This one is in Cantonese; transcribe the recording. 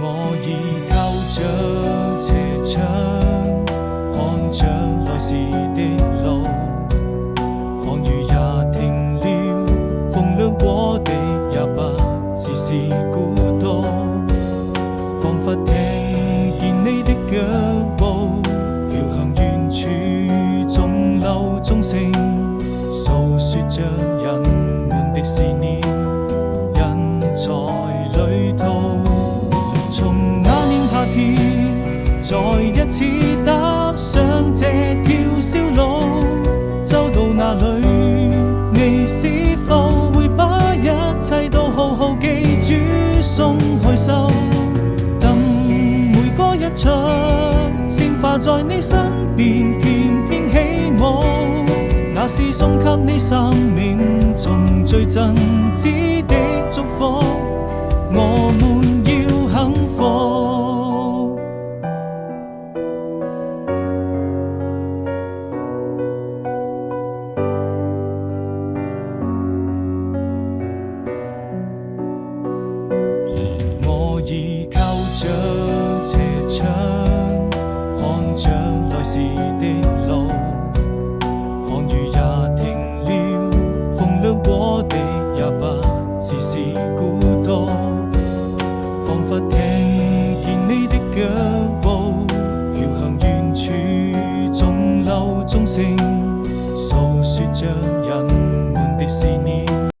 我倚靠着斜窗，看着來時的路，看雨也停了，風涼過地也不只是孤獨，彷彿聽見你的腳步飄向遠處，鐘樓鐘聲訴說着人們的思念，人在旅途，從那年夏天再一次踏上這條小路，走到哪裏你是否會把一切都好好記住，鬆開手，等每個一場鮮花在你身邊翩翩起舞，那是送給你生命中最真摯的祝福，我們要幸福。我倚靠着斜窗，看着來時的路，看雨也停了，風涼過地也不只是